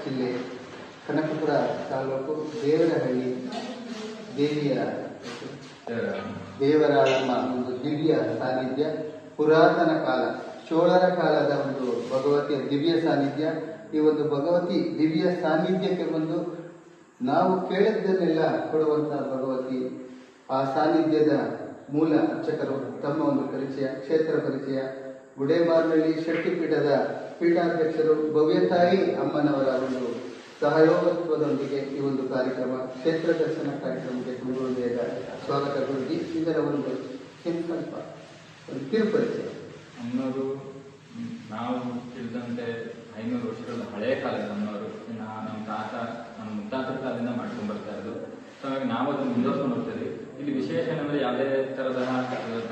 ಜಿಲ್ಲೆ ಕನಕಪುರ ತಾಲೂಕು ದೇವರಹಳ್ಳಿ ದೇವರಾಳಮ್ಮ ಒಂದು ದಿವ್ಯ ಸಾನ್ನಿಧ್ಯ, ಪುರಾತನ ಕಾಲ ಚೋಳರ ಕಾಲದ ಒಂದು ಭಗವತಿಯ ದಿವ್ಯ ಸಾನ್ನಿಧ್ಯ. ಈ ಒಂದು ಭಗವತಿ ದಿವ್ಯ ಸಾನ್ನಿಧ್ಯಕ್ಕೆ ಬಂದು ನಾವು ಕೇಳಿದ್ದನ್ನೆಲ್ಲ ಕೊಡುವಂತಹ ಭಗವತಿ. ಆ ಸಾನ್ನಿಧ್ಯದ ಮೂಲ ಅರ್ಚಕರು ತಮ್ಮ ಒಂದು ಪರಿಚಯ, ಕ್ಷೇತ್ರ ಪರಿಚಯ, ಗುಡೇಮಾರ್ನಳ್ಳಿ ಶಕ್ತಿಪೀಠದ ಪೀಠಾಧ್ಯಕ್ಷರು ಭವ್ಯತಾಯಿ ಅಮ್ಮನವರ ಒಂದು ಸಹಯೋಗತ್ವದೊಂದಿಗೆ ಈ ಒಂದು ಕಾರ್ಯಕ್ರಮ, ಕ್ಷೇತ್ರ ದರ್ಶನ ಕಾರ್ಯಕ್ರಮಕ್ಕೆ ತುಂಬ ಹೃದಯದ ಸ್ವಾಗತ ಗುರುಜಿ. ಇದರ ಒಂದು ಸಂಕಲ್ಪ, ಒಂದು ಕಿರುಪರಿಚಯ. ಅಮ್ಮನವರು ನಾವು ತಿಳಿದಂತೆ 500 ವರ್ಷಗಳ ಹಳೆಯ ಕಾಲದ ಅಮ್ಮನವರು. ನಮ್ಮ ತಾತ, ನಮ್ಮ ಮುತ್ತಾತರ ಕಾಲದಿಂದ ಮಾಡ್ಕೊಂಡು ಬರ್ತಾ ಇರೋದು. ಸೊ ಹಾಗಾಗಿ ನಾವು ಅದನ್ನು ಮುಂದುವರ್ಸ್ಕೊಂಡು ಹೋಗ್ತೀವಿ. ಇಲ್ಲಿ ವಿಶೇಷ ಏನಂದರೆ ಯಾವುದೇ ಥರದ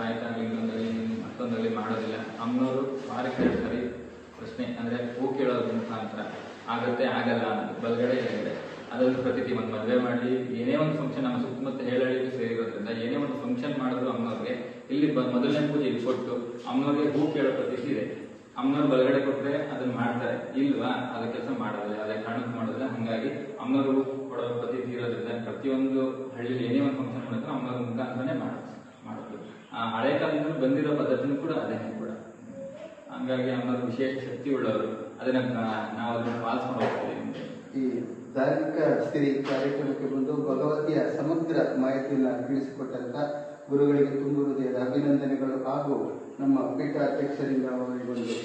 ತಾಯ್ತಾಗಲಿ ಇನ್ನೊಂದಾಗಲಿ ಮತ್ತೊಂದಾಗಲಿ ಮಾಡೋದಿಲ್ಲ. ಅಮ್ಮನವರು ವಾರಕ್ಕೆ 2 ಸರಿ ಪ್ರಶ್ನೆ, ಅಂದರೆ ಹೂ ಕೇಳೋದ್ರ ಮುಖಾಂತರ ಆಗತ್ತೆ ಆಗಲ್ಲ ಅನ್ನೋದು ಬಲಗಡೆ ಹೇಳಿದೆ. ಅದೊಂದು ಪ್ರತೀತಿ. ಒಂದು ಮದುವೆ ಮಾಡಿ ಏನೇ ಒಂದು ಫಂಕ್ಷನ್ ನಮ್ಮ ಸುತ್ತಮುತ್ತ ಹೇಳಳಿಗೆ ಸೇರಿರೋದ್ರಿಂದ ಏನೇ ಒಂದು ಫಂಕ್ಷನ್ ಮಾಡಿದ್ರು ಅಮ್ಮನವ್ರಿಗೆ ಇಲ್ಲಿ ಮೊದಲನೇ ಪೂಜೆ ಇಲ್ಲಿ ಕೊಟ್ಟು ಅಮ್ಮನವ್ರಿಗೆ ಹೂ ಕೇಳೋ ಪ್ರತೀತಿ ಇದೆ. ಅಮ್ಮನವ್ರು ಬಲಗಡೆ ಕೊಟ್ಟರೆ ಅದನ್ನ ಮಾಡ್ತಾರೆ, ಇಲ್ವಾ ಅದ ಕೆಲಸ ಮಾಡೋದಿಲ್ಲ, ಅದೇ ಕಾರಣಕ್ಕೆ ಮಾಡೋದಿಲ್ಲ. ಹಾಗಾಗಿ ಅಮ್ಮನವ್ರು ಹೂ ಕೊಡೋ ಪ್ರತೀತಿ ಇರೋದ್ರಿಂದ ಪ್ರತಿಯೊಂದು ಹಳ್ಳಿಲಿ ಏನೇ ಒಂದು ಫಂಕ್ಷನ್ ಮಾಡಿದ್ರು ಅಮ್ಮನವ್ರ ಮುಖಾಂತರನೇ ಮಾಡೋದು. ಆ ಹಳೆ ಕಾಲದಿಂದ ಬಂದಿರೋ ಪದ್ಧತಿನೂ ಕೂಡ ಅದೇ ಕೂಡ. ಹಂಗಾಗಿ ಅಮ್ಮನವ್ರು ವಿಶೇಷ ಶಕ್ತಿ ಉಳ್ಳವರು. ಅದನ್ನ ನಾವು ಅದನ್ನು ಪಾಲಿಸ್ಕೊಂಡು ಹೋಗ್ತೀವಿ. ಈ ಧಾರ್ಮಿಕ ಸಿರಿ ಕಾರ್ಯಕ್ರಮಕ್ಕೆ ಬಂದು ಭಗವತಿಯ ಸಮಗ್ರ ಮಾಹಿತಿಯನ್ನು ತಿಳಿಸಿಕೊಟ್ಟಂತ ಗುರುಗಳಿಗೆ ತುಂಬ ಹೃದಯದ ಅಭಿನಂದನೆಗಳು ಹಾಗೂ ನಮ್ಮ ಪೀಠಾಧ್ಯಕ್ಷರಿಂದ ಅವರಿಗೊಂದು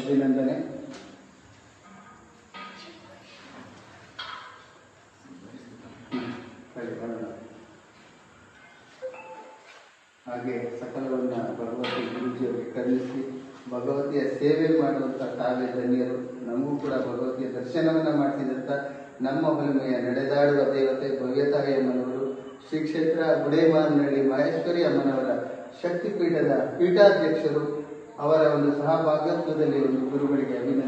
ಅಭಿನಂದನೆ. ಹಾಗೆ ಸಕಲವನ್ನ ಭಗವತಿ ಗುರುಜಿಯವರಿಗೆ ಕರುಣಿಸಿ ಭಗವತಿಯ ಸೇವೆ ಮಾಡುವಂಥ ತಾವೇ ಧನ್ಯರು. ನಮಗೂ ಕೂಡ ಭಗವತಿಯ ದರ್ಶನವನ್ನ ಮಾಡಿಸಿದಂಥ ನಮ್ಮ ಹೊಲಮೆಯ ನಡೆದಾಡುವ ದೇವತೆ ಭವ್ಯತಾಯಿ ಅಮ್ಮನವರು, ಶ್ರೀ ಕ್ಷೇತ್ರ ಗುಡೇಮಾರ್ನಳ್ಳಿ ಮಹೇಶ್ವರಿ ಅಮ್ಮನವರ ಶಕ್ತಿಪೀಠದ ಪೀಠಾಧ್ಯಕ್ಷರು, ಅವರ ಒಂದು ಸಹಭಾಗತ್ವದಲ್ಲಿ ಒಂದು ಗುರುಗಳಿಗೆ ಅಭಿನಂದನೆ.